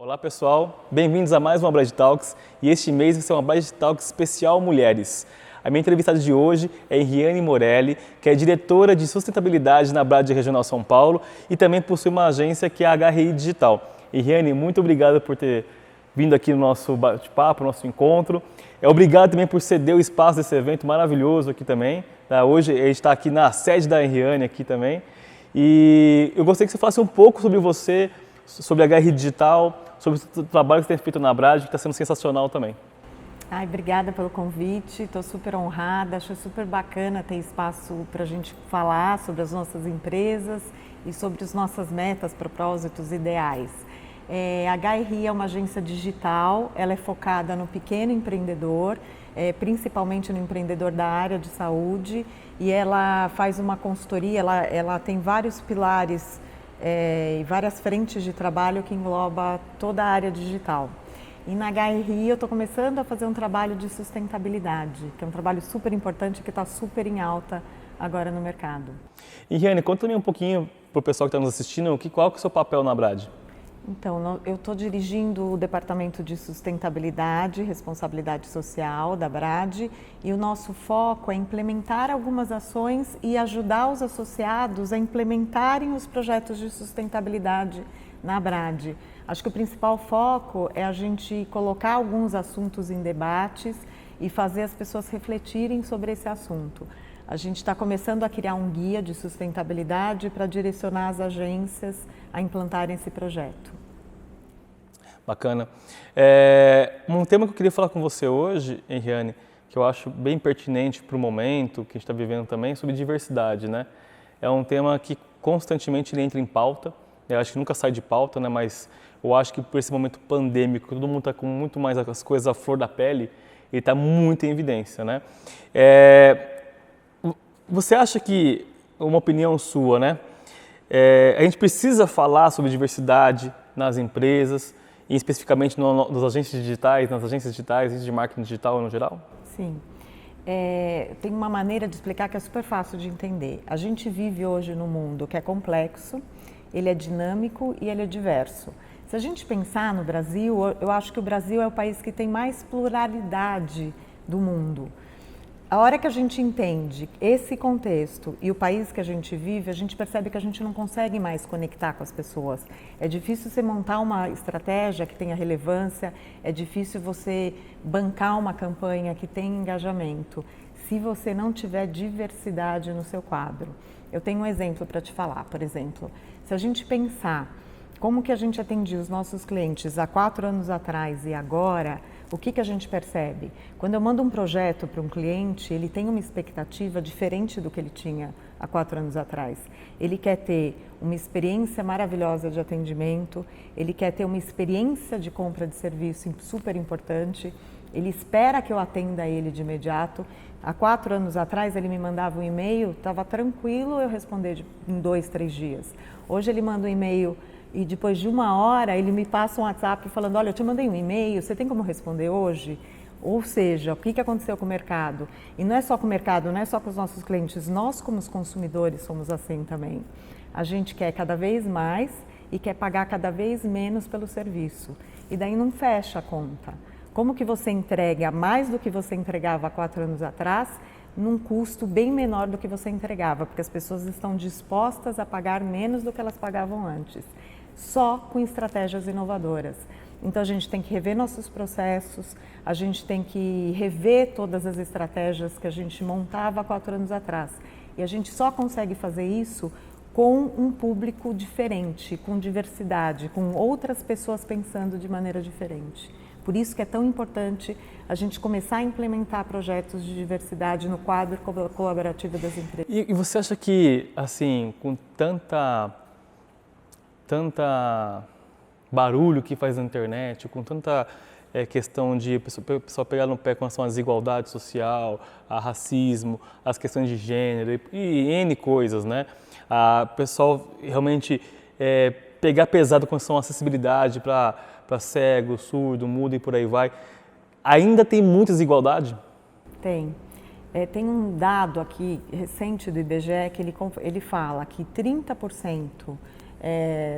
Olá pessoal, bem-vindos a mais uma Brad Talks e este mês vai ser uma Brad Talks especial Mulheres. A minha entrevistada de hoje é Riane Morelli, que é diretora de sustentabilidade na Brad Regional São Paulo e também possui uma agência que é a HRI Digital. E Riane, muito obrigado por ter vindo aqui no nosso bate-papo, no nosso encontro. Obrigado também por ceder o espaço desse evento maravilhoso aqui também. Hoje a gente está aqui na sede da Riane aqui também. E eu gostaria que você falasse um pouco sobre você, sobre a HRI Digital, sobre o trabalho que você tem feito na Brad, que está sendo sensacional também. Obrigada pelo convite, estou super honrada, acho super bacana ter espaço para a gente falar sobre as nossas empresas e sobre as nossas metas, propósitos, ideais. A HRI é uma agência digital, ela é focada no pequeno empreendedor, principalmente no empreendedor da área de saúde, e ela faz uma consultoria, ela tem vários pilares e várias frentes de trabalho que engloba toda a área digital. E na HRI eu estou começando a fazer um trabalho de sustentabilidade, que é um trabalho super importante que está super em alta agora no mercado. E Riane, conta também um pouquinho para o pessoal que está nos assistindo, qual que é o seu papel na Brad? Então, eu estou dirigindo o Departamento de Sustentabilidade e Responsabilidade Social da Brad e o nosso foco é implementar algumas ações e ajudar os associados a implementarem os projetos de sustentabilidade na Brad. Acho que o principal foco é a gente colocar alguns assuntos em debates e fazer as pessoas refletirem sobre esse assunto. A gente está começando a criar um guia de sustentabilidade para direcionar as agências a implantarem esse projeto. Bacana. Um tema que eu queria falar com você hoje, Riane, que eu acho bem pertinente para o momento que a gente está vivendo também, é sobre diversidade, né? É um tema que constantemente ele entra em pauta, eu acho que nunca sai de pauta, né? Mas eu acho que por esse momento pandêmico, todo mundo está com muito mais as coisas à flor da pele, ele está muito em evidência, né? Você acha que, uma opinião sua, né? A gente precisa falar sobre diversidade nas empresas, e especificamente nas agências digitais, de marketing digital no geral? Sim. Tem uma maneira de explicar que é super fácil de entender. A gente vive hoje num mundo que é complexo, ele é dinâmico e ele é diverso. Se a gente pensar no Brasil, eu acho que o Brasil é o país que tem mais pluralidade do mundo. A hora que a gente entende esse contexto e o país que a gente vive, a gente percebe que a gente não consegue mais conectar com as pessoas. É difícil você montar uma estratégia que tenha relevância, é difícil você bancar uma campanha que tenha engajamento, se você não tiver diversidade no seu quadro. Eu tenho um exemplo para te falar, por exemplo, se a gente pensar como que a gente atendia os nossos clientes há 4 anos atrás e agora, o que a gente percebe? Quando eu mando um projeto para um cliente, ele tem uma expectativa diferente do que ele tinha há 4 anos atrás. Ele quer ter uma experiência maravilhosa de atendimento, ele quer ter uma experiência de compra de serviço super importante, ele espera que eu atenda ele de imediato. Há 4 anos atrás ele me mandava um e-mail, estava tranquilo eu responder em 2, 3 dias. Hoje ele manda um e-mail e depois de 1 hora ele me passa um WhatsApp falando, olha, eu te mandei um e-mail, você tem como responder hoje? Ou seja, o que aconteceu com o mercado? E não é só com o mercado, não é só com os nossos clientes, nós como os consumidores somos assim também. A gente quer cada vez mais e quer pagar cada vez menos pelo serviço. E daí não fecha a conta. Como que você entrega mais do que você entregava há 4 anos atrás, num custo bem menor do que você entregava, porque as pessoas estão dispostas a pagar menos do que elas pagavam antes, só com estratégias inovadoras. Então a gente tem que rever nossos processos, a gente tem que rever todas as estratégias que a gente montava há 4 anos atrás. E a gente só consegue fazer isso com um público diferente, com diversidade, com outras pessoas pensando de maneira diferente. Por isso que é tão importante a gente começar a implementar projetos de diversidade no quadro colaborativo das empresas. E você acha que, assim, com tanta barulho que faz na internet, com tanta questão de o pessoal pegar no pé com relação à desigualdade social, a racismo, as questões de gênero e N coisas, né? O pessoal realmente pegar pesado com relação à acessibilidade para cego, surdo, mudo e por aí vai. Ainda tem muita desigualdade? Tem. Tem um dado aqui recente do IBGE que ele fala que 30%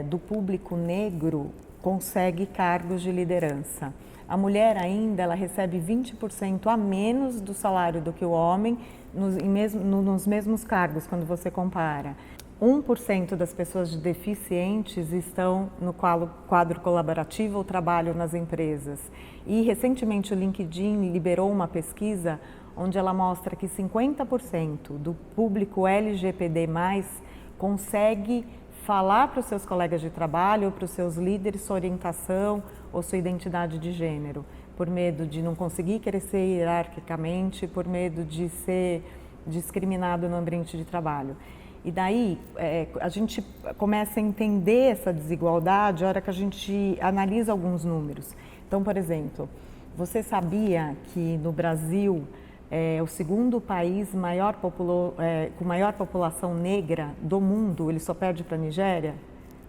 do público negro consegue cargos de liderança. A mulher ainda, ela recebe 20% a menos do salário do que o homem nos mesmos cargos, quando você compara. 1% das pessoas deficientes estão no quadro colaborativo ou trabalho nas empresas. E recentemente o LinkedIn liberou uma pesquisa onde ela mostra que 50% do público LGPD+, consegue falar para os seus colegas de trabalho ou para os seus líderes sua orientação ou sua identidade de gênero, por medo de não conseguir crescer hierarquicamente, por medo de ser discriminado no ambiente de trabalho. E daí a gente começa a entender essa desigualdade a hora que a gente analisa alguns números. Então, por exemplo, você sabia que no Brasil o segundo país com maior população negra do mundo, ele só perde para a Nigéria?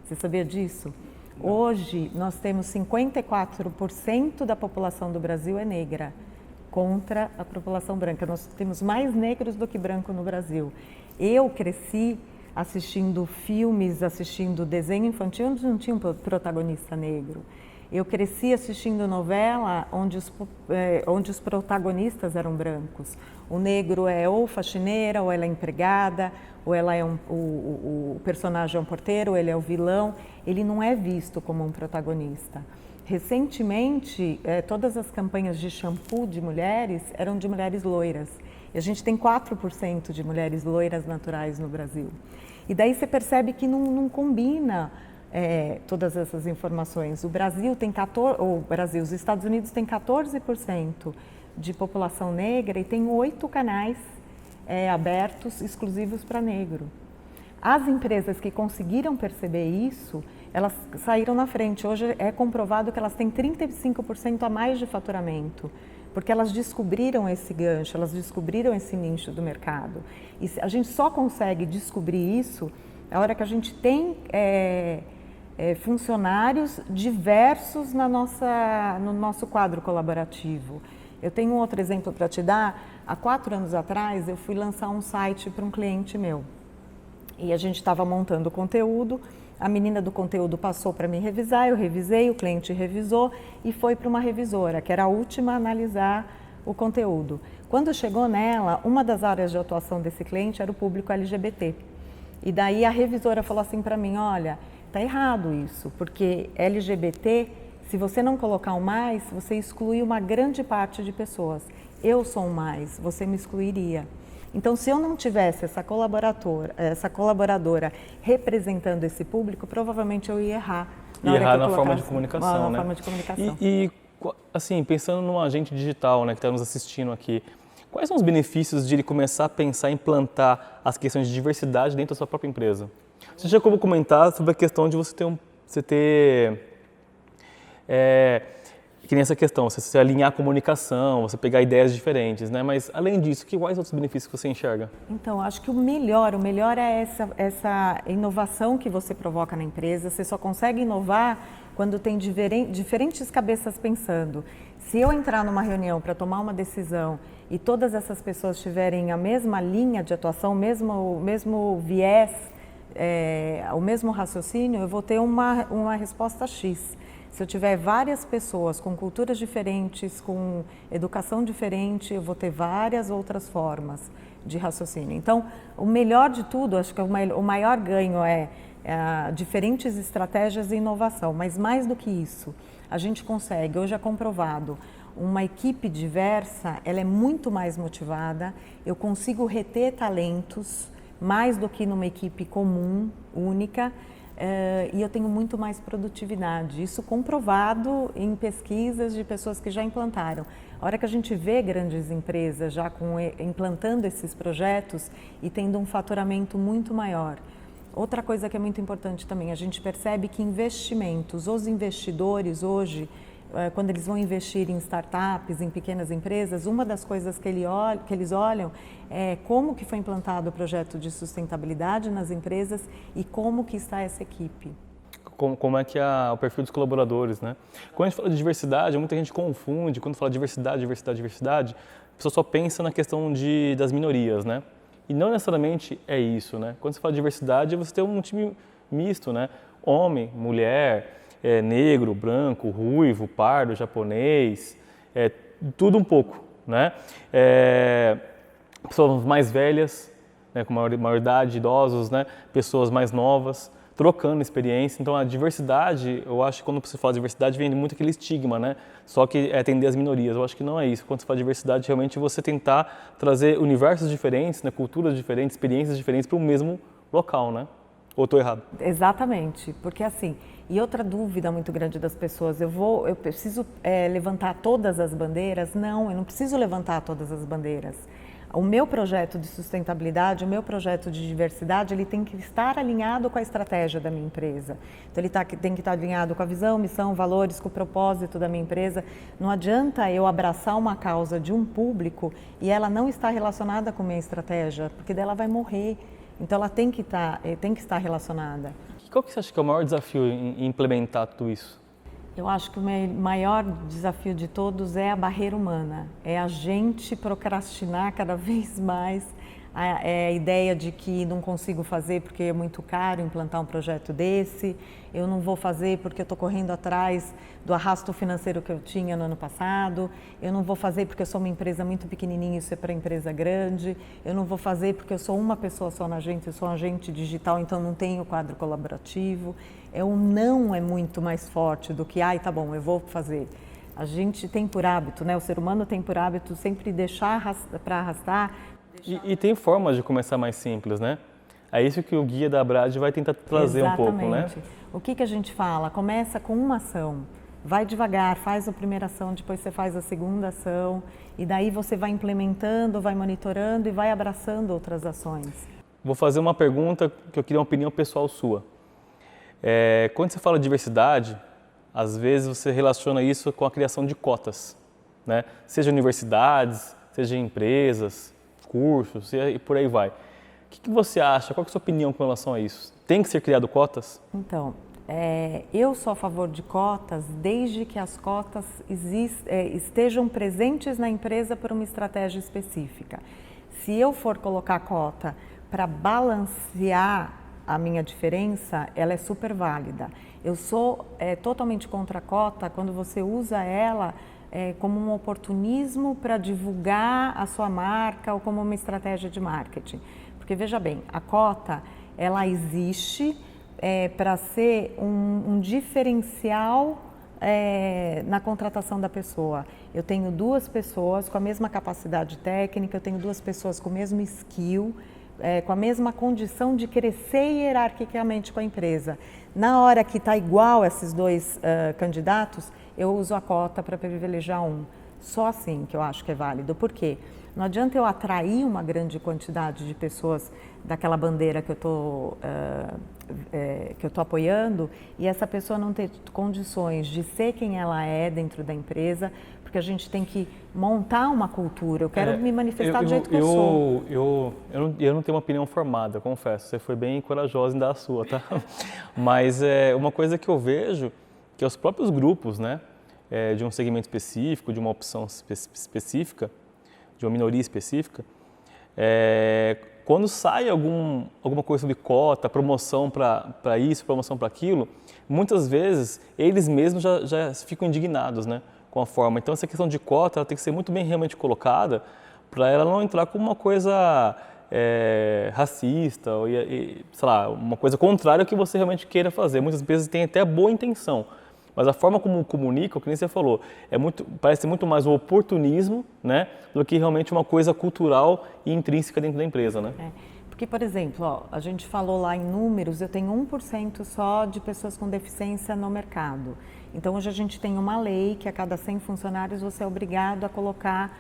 Você sabia disso? Não. Hoje, nós temos 54% da população do Brasil é negra, contra a população branca. Nós temos mais negros do que branco no Brasil. Eu cresci assistindo filmes, assistindo desenho infantil, onde não tinha um protagonista negro. Eu cresci assistindo novela onde os protagonistas eram brancos. O negro é ou faxineira, ou ela é empregada, ou ela é o personagem é um porteiro, ou ele é o vilão. Ele não é visto como um protagonista. Recentemente, todas as campanhas de shampoo de mulheres eram de mulheres loiras. E a gente tem 4% de mulheres loiras naturais no Brasil. E daí você percebe que não combina todas essas informações. Os Estados Unidos têm 14% de população negra e tem 8 canais abertos exclusivos para negro. As empresas que conseguiram perceber isso, elas saíram na frente. Hoje é comprovado que elas têm 35% a mais de faturamento, porque elas descobriram esse gancho, elas descobriram esse nicho do mercado. E a gente só consegue descobrir isso na hora que a gente tem funcionários diversos no nosso quadro colaborativo. Eu tenho um outro exemplo para te dar. Há 4 anos atrás, eu fui lançar um site para um cliente meu. E a gente estava montando o conteúdo, a menina do conteúdo passou para me revisar, eu revisei, o cliente revisou e foi para uma revisora, que era a última a analisar o conteúdo. Quando chegou nela, uma das áreas de atuação desse cliente era o público LGBT. E daí a revisora falou assim para mim, olha, está errado isso, porque LGBT, se você não colocar um mais, você exclui uma grande parte de pessoas. Eu sou um mais, você me excluiria. Então, se eu não tivesse essa colaboradora representando esse público, provavelmente eu ia errar. Na forma de comunicação, né? Forma de comunicação. E, assim, pensando num agente digital, né, que está nos assistindo aqui, quais são os benefícios de ele começar a pensar em implantar as questões de diversidade dentro da sua própria empresa? Você já como comentar sobre a questão de você ter que nem essa questão, você alinhar a comunicação, você pegar ideias diferentes, né? Mas além disso, quais outros benefícios que você enxerga? Então, acho que o melhor é essa inovação que você provoca na empresa. Você só consegue inovar quando tem diferentes cabeças pensando. Se eu entrar numa reunião para tomar uma decisão e todas essas pessoas tiverem a mesma linha de atuação, o mesmo viés, o mesmo raciocínio, eu vou ter uma resposta X. Se eu tiver várias pessoas com culturas diferentes, com educação diferente, eu vou ter várias outras formas de raciocínio. Então, o melhor de tudo, acho que o maior ganho é diferentes estratégias e inovação, mas mais do que isso, a gente consegue, hoje é comprovado, uma equipe diversa, ela é muito mais motivada, eu consigo reter talentos mais do que numa equipe comum, única, e eu tenho muito mais produtividade. Isso comprovado em pesquisas de pessoas que já implantaram. A hora que a gente vê grandes empresas já implantando esses projetos e tendo um faturamento muito maior. Outra coisa que é muito importante também, a gente percebe que investimentos, os investidores hoje, quando eles vão investir em startups, em pequenas empresas, uma das coisas que eles olham é como que foi implantado o projeto de sustentabilidade nas empresas e como que está essa equipe. Como é que é o perfil dos colaboradores, né? Quando a gente fala de diversidade, muita gente confunde, quando fala diversidade, a pessoa só pensa na questão das minorias, né? E não necessariamente é isso, né? Quando você fala de diversidade, você tem um time misto, né? Homem, mulher, negro, branco, ruivo, pardo, japonês, tudo um pouco, né? Pessoas mais velhas, né, com maior idade, idosos, né, pessoas mais novas, trocando experiência. Então a diversidade, eu acho que quando você fala diversidade vem muito aquele estigma, né? Só que atender as minorias. Eu acho que não é isso. Quando você fala diversidade, realmente você tentar trazer universos diferentes, né, culturas diferentes, experiências diferentes para o mesmo local, né? Ou estou errado? Exatamente, porque assim, e outra dúvida muito grande das pessoas, eu preciso levantar todas as bandeiras? Não, eu não preciso levantar todas as bandeiras. O meu projeto de sustentabilidade, o meu projeto de diversidade, ele tem que estar alinhado com a estratégia da minha empresa. Então, ele tem que estar alinhado com a visão, missão, valores, com o propósito da minha empresa. Não adianta eu abraçar uma causa de um público e ela não estar relacionada com a minha estratégia, porque daí ela vai morrer. Então, ela tem que estar relacionada. Qual que você acha que é o maior desafio em implementar tudo isso? Eu acho que o maior desafio de todos é a barreira humana, é a gente procrastinar cada vez mais a ideia de que não consigo fazer porque é muito caro implantar um projeto desse, eu não vou fazer porque eu estou correndo atrás do arrasto financeiro que eu tinha no ano passado, eu não vou fazer porque eu sou uma empresa muito pequenininha e isso é para empresa grande, eu não vou fazer porque eu sou uma pessoa só na agência, eu sou um agente digital, então não tenho quadro colaborativo. O não é muito mais forte do que, tá bom, eu vou fazer. A gente tem por hábito, né? O ser humano tem por hábito sempre deixar para arrastar. E tem formas de começar mais simples, né? É isso que o guia da Abrad vai tentar trazer um pouco, né? O que a gente fala? Começa com uma ação, vai devagar, faz a primeira ação, depois você faz a segunda ação, e daí você vai implementando, vai monitorando e vai abraçando outras ações. Vou fazer uma pergunta que eu queria uma opinião pessoal sua. Quando você fala de diversidade, às vezes você relaciona isso com a criação de cotas, né? Seja universidades, seja empresas, cursos e por aí vai. O que você acha? Qual é a sua opinião com relação a isso? Tem que ser criado cotas? Então, eu sou a favor de cotas desde que as cotas estejam presentes na empresa por uma estratégia específica. Se eu for colocar cota para balancear a minha diferença, ela é super válida. Eu sou totalmente contra a cota quando você usa ela como um oportunismo para divulgar a sua marca ou como uma estratégia de marketing. Porque veja bem, a cota ela existe para ser um diferencial na contratação da pessoa. Eu tenho duas pessoas com a mesma capacidade técnica, eu tenho duas pessoas com o mesmo skill, com a mesma condição de crescer hierarquicamente com a empresa. Na hora que está igual esses dois candidatos, eu uso a cota para privilegiar um. Só assim que eu acho que é válido. Por quê? Não adianta eu atrair uma grande quantidade de pessoas daquela bandeira que eu estou apoiando e essa pessoa não ter condições de ser quem ela é dentro da empresa, porque a gente tem que montar uma cultura. Eu quero me manifestar do jeito que eu sou. Eu não tenho uma opinião formada, confesso. Você foi bem corajosa em dar a sua, tá? Mas uma coisa que eu vejo que os próprios grupos, né, de um segmento específico, de uma opção específica, de uma minoria específica, quando sai alguma coisa sobre cota, promoção para isso, promoção para aquilo, muitas vezes eles mesmos já ficam indignados, né, com a forma. Então essa questão de cota ela tem que ser muito bem realmente colocada para ela não entrar como uma coisa racista ou sei lá, uma coisa contrária ao que você realmente queira fazer. Muitas vezes tem até boa intenção, mas a forma como comunica, o que nem você falou, parece muito mais um oportunismo, né, do que realmente uma coisa cultural e intrínseca dentro da empresa, né? Porque, por exemplo, a gente falou lá em números, eu tenho 1% só de pessoas com deficiência no mercado. Então, hoje a gente tem uma lei que a cada 100 funcionários você é obrigado a colocar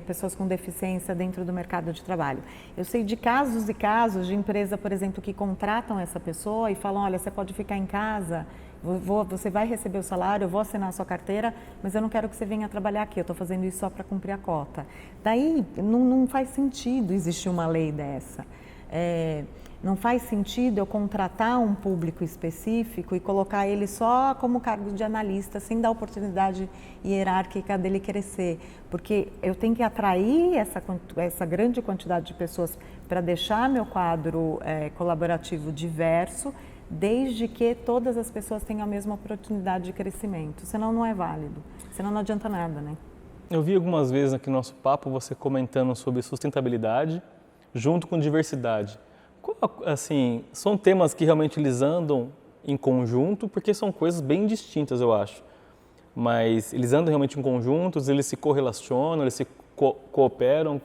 pessoas com deficiência dentro do mercado de trabalho. Eu sei de casos e casos de empresa, por exemplo, que contratam essa pessoa e falam, olha, você pode ficar em casa, você vai receber o salário, eu vou assinar a sua carteira, mas eu não quero que você venha trabalhar aqui, eu estou fazendo isso só para cumprir a cota. Daí não faz sentido existir uma lei dessa. Não faz sentido eu contratar um público específico e colocar ele só como cargo de analista, sem dar oportunidade hierárquica dele crescer. Porque eu tenho que atrair essa grande quantidade de pessoas para deixar meu quadro colaborativo diverso. desde que todas as pessoas tenham a mesma oportunidade de crescimento. Senão não é válido, senão não adianta nada, né? Eu vi algumas vezes aqui no nosso papo você comentando sobre sustentabilidade junto com diversidade. Assim, são temas que realmente eles andam em conjunto, porque são coisas bem distintas, eu acho. Mas eles andam realmente em conjuntos, eles se correlacionam, eles se cooperam.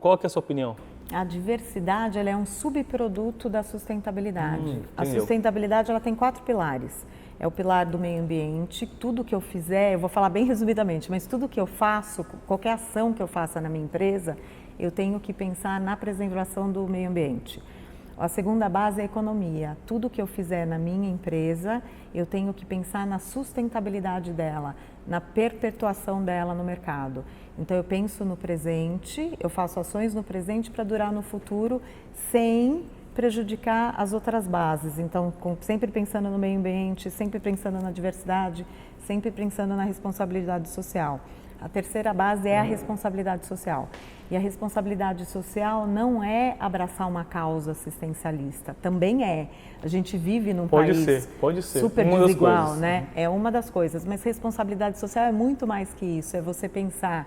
Qual que é a sua opinião? A diversidade ela é um subproduto da sustentabilidade. A Entendeu. sustentabilidade ela tem 4 pilares. É o pilar do meio ambiente, tudo que eu fizer, eu vou falar bem resumidamente, mas tudo que eu faço, qualquer ação que eu faça na minha empresa, eu tenho que pensar na preservação do meio ambiente. A segunda base é a economia. Tudo que eu fizer na minha empresa, eu tenho que pensar na sustentabilidade dela, na perpetuação dela no mercado. Então, eu penso no presente, eu faço ações no presente para durar no futuro, sem prejudicar as outras bases. Então, sempre pensando no meio ambiente, sempre pensando na diversidade, sempre pensando na responsabilidade social. A terceira base é a responsabilidade social. E a responsabilidade social não é abraçar uma causa assistencialista, também é. A gente vive num país pode ser. super desigual, né? É uma das coisas, mas responsabilidade social é muito mais que isso. É você pensar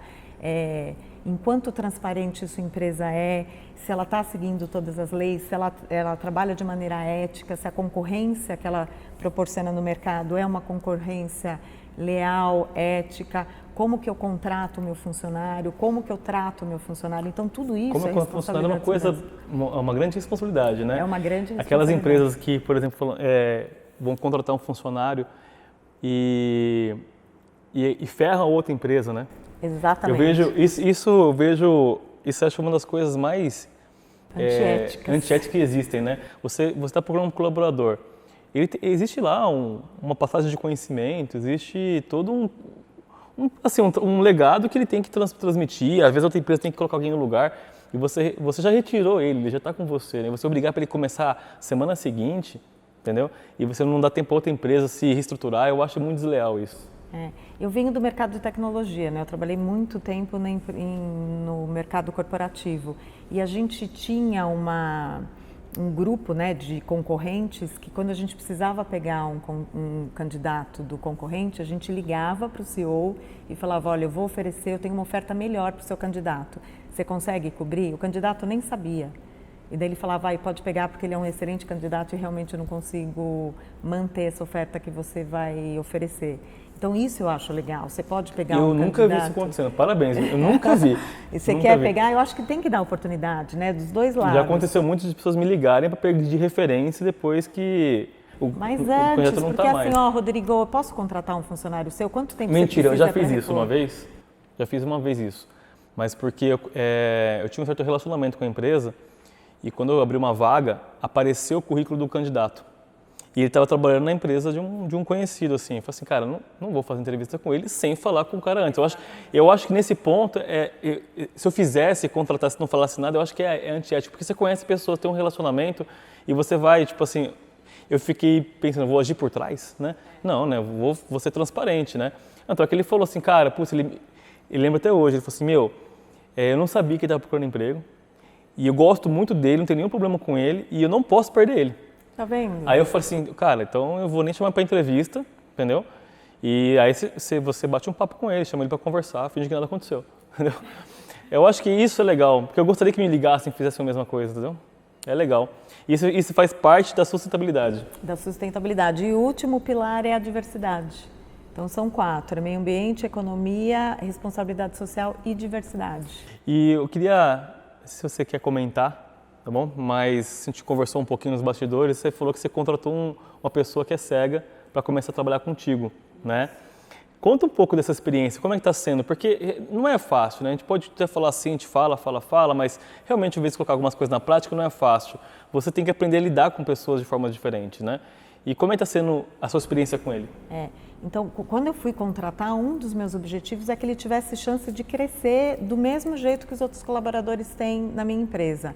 em quanto transparente sua empresa é, se ela está seguindo todas as leis, se ela trabalha de maneira ética, se a concorrência que ela proporciona no mercado é uma concorrência leal, ética, como que eu contrato o meu funcionário, como que eu trato o meu funcionário. Então, tudo isso como é responsabilidade. É uma coisa, uma grande responsabilidade, né? É uma grande responsabilidade. Aquelas empresas que, por exemplo, vão contratar um funcionário e ferram outra empresa, né? Exatamente. Eu vejo isso acho uma das coisas mais antiéticas que existem, né? Você está procurando um colaborador. Existe lá uma passagem de conhecimento, existe todo um legado que ele tem que transmitir. Às vezes a outra empresa tem que colocar alguém no lugar e você já retirou ele já está com você, né? Você obrigar para ele começar semana seguinte, entendeu? E você não dá tempo para outra empresa se reestruturar, eu acho muito desleal isso. Eu venho do mercado de tecnologia, né? Eu trabalhei muito tempo no mercado corporativo e a gente tinha um grupo, né, de concorrentes que quando a gente precisava pegar um candidato do concorrente, a gente ligava para o CEO e falava, olha, eu tenho uma oferta melhor para o seu candidato, você consegue cobrir? O candidato nem sabia. E daí ele falava, pode pegar porque ele é um excelente candidato e realmente eu não consigo manter essa oferta que você vai oferecer. Então isso eu acho legal, você pode pegar um candidato... Eu nunca vi isso acontecendo, parabéns, eu nunca vi. E você quer pegar, eu acho que tem que dar oportunidade, né, dos dois lados. Já aconteceu muito de pessoas me ligarem para pedir referência depois que o candidato não está mais. Porque assim, Rodrigo, eu posso contratar um funcionário seu? Quanto tempo Mentira, você eu já fiz isso uma vez, mas porque eu tinha um certo relacionamento com a empresa e quando eu abri uma vaga, apareceu o currículo do candidato. E ele estava trabalhando na empresa de um conhecido, assim. Eu falei assim, cara, não vou fazer entrevista com ele sem falar com o cara antes. Eu acho que nesse ponto, se eu fizesse, contratasse, não falasse nada, eu acho que é antiético. Porque você conhece pessoas, tem um relacionamento e você vai, tipo assim... Eu fiquei pensando, vou agir por trás, né? Não, né? Vou ser transparente, né? Então, ele falou assim, cara, putz, ele lembra até hoje, ele falou assim, eu não sabia que ele estava procurando emprego e eu gosto muito dele, não tenho nenhum problema com ele e eu não posso perder ele. Tá vendo? Aí eu falei assim, cara, então eu vou nem chamar para entrevista, entendeu? E aí você bate um papo com ele, chama ele para conversar, finge que nada aconteceu, entendeu? Eu acho que isso é legal, porque eu gostaria que me ligassem e fizessem a mesma coisa, entendeu? É legal. Isso faz parte da sustentabilidade. Da sustentabilidade. E o último pilar é a diversidade. Então são 4, meio ambiente, economia, responsabilidade social e diversidade. E eu queria, se você quer comentar, tá bom? Mas a gente conversou um pouquinho nos bastidores, você falou que você contratou uma pessoa que é cega para começar a trabalhar contigo, né? Conta um pouco dessa experiência, como é que está sendo? Porque não é fácil, né? A gente pode até falar assim, a gente fala, mas realmente, às vezes, colocar algumas coisas na prática não é fácil. Você tem que aprender a lidar com pessoas de formas diferentes, né? E como é que está sendo a sua experiência com ele? Então, quando eu fui contratar, um dos meus objetivos é que ele tivesse chance de crescer do mesmo jeito que os outros colaboradores têm na minha empresa.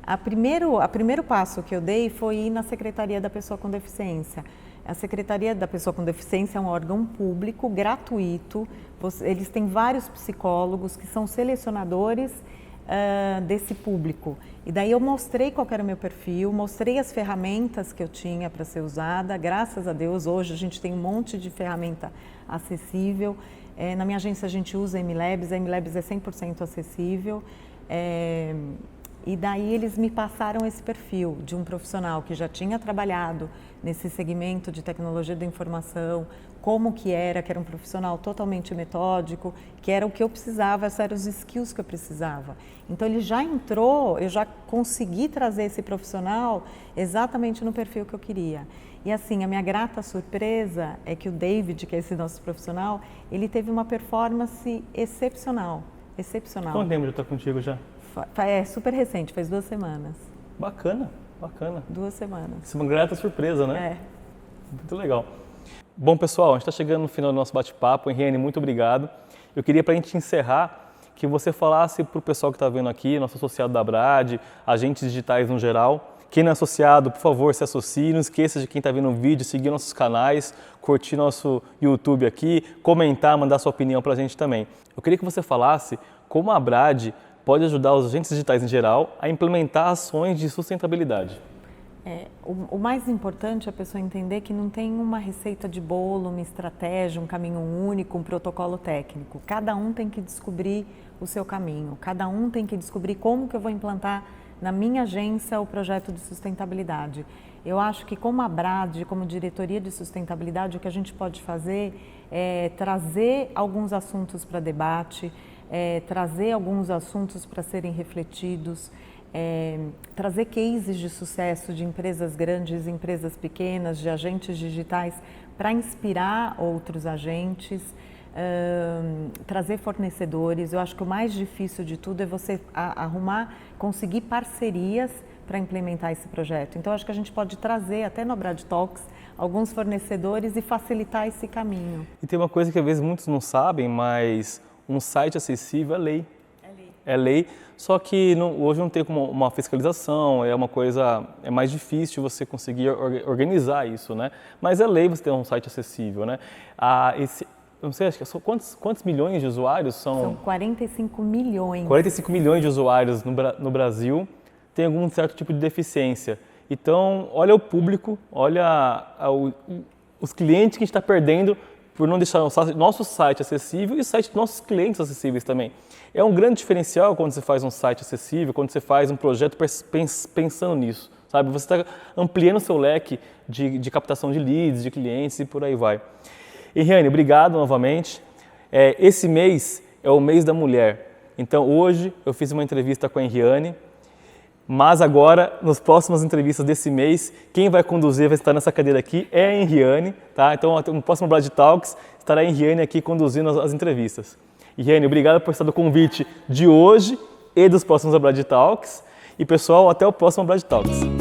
O primeiro passo que eu dei foi ir na Secretaria da Pessoa com Deficiência. A Secretaria da Pessoa com Deficiência é um órgão público, gratuito. Eles têm vários psicólogos que são selecionadores desse público. E daí eu mostrei qual era o meu perfil, mostrei as ferramentas que eu tinha para ser usada. Graças a Deus, hoje a gente tem um monte de ferramenta acessível. Na minha agência a gente usa a MLabs é 100% acessível. E daí eles me passaram esse perfil de um profissional que já tinha trabalhado nesse segmento de tecnologia da informação, como que era um profissional totalmente metódico, que era o que eu precisava, esses eram os skills que eu precisava. Então ele já entrou, eu já consegui trazer esse profissional exatamente no perfil que eu queria. E assim, a minha grata surpresa é que o David, que é esse nosso profissional, ele teve uma performance excepcional, excepcional. Quanto tempo já está contigo já? É super recente, faz 2 semanas. Bacana, bacana. 2 semanas. Isso é uma grata surpresa, né? É. Muito legal. Bom, pessoal, a gente está chegando no final do nosso bate-papo. Henriane, muito obrigado. Eu queria, para a gente encerrar, que você falasse para o pessoal que está vendo aqui, nosso associado da Brad, agentes digitais no geral. Quem não é associado, por favor, se associe. Não esqueça de quem está vendo o vídeo, seguir nossos canais, curtir nosso YouTube aqui, comentar, mandar sua opinião para a gente também. Eu queria que você falasse como a Brad pode ajudar os agentes digitais em geral a implementar ações de sustentabilidade. O mais importante é a pessoa entender que não tem uma receita de bolo, uma estratégia, um caminho único, um protocolo técnico. Cada um tem que descobrir o seu caminho, cada um tem que descobrir como que eu vou implantar na minha agência o projeto de sustentabilidade. Eu acho que como a Brad, como diretoria de sustentabilidade, o que a gente pode fazer é trazer alguns assuntos para debate, trazer alguns assuntos para serem refletidos, trazer cases de sucesso de empresas grandes, empresas pequenas, de agentes digitais para inspirar outros agentes, trazer fornecedores. Eu acho que o mais difícil de tudo é você conseguir parcerias para implementar esse projeto. Então, acho que a gente pode trazer até no Brad Talks alguns fornecedores e facilitar esse caminho. E tem uma coisa que às vezes muitos não sabem, mas um site acessível é lei. É lei, só que hoje não tem como uma fiscalização, é mais difícil você conseguir organizar isso, né? Mas é lei você ter um site acessível, né? Não sei, acho que quantos milhões de usuários são? São 45 milhões. 45 milhões de usuários no Brasil têm algum certo tipo de deficiência. Então, olha o público, olha os clientes que a gente está perdendo por não deixar o nosso site acessível e o site dos nossos clientes acessíveis também. É um grande diferencial quando você faz um site acessível, quando você faz um projeto pensando nisso, sabe? Você está ampliando o seu leque de captação de leads, de clientes e por aí vai. Henriane, obrigado novamente. Esse mês é o mês da mulher. Então hoje eu fiz uma entrevista com a Henriane, mas agora, nas próximas entrevistas desse mês, quem vai conduzir, vai estar nessa cadeira aqui, é a Henriane, tá? Então, no próximo Brad Talks, estará a Henriane aqui conduzindo as entrevistas. Henriane, obrigado por estar no convite de hoje e dos próximos Brad Talks. E, pessoal, até o próximo Brad Talks.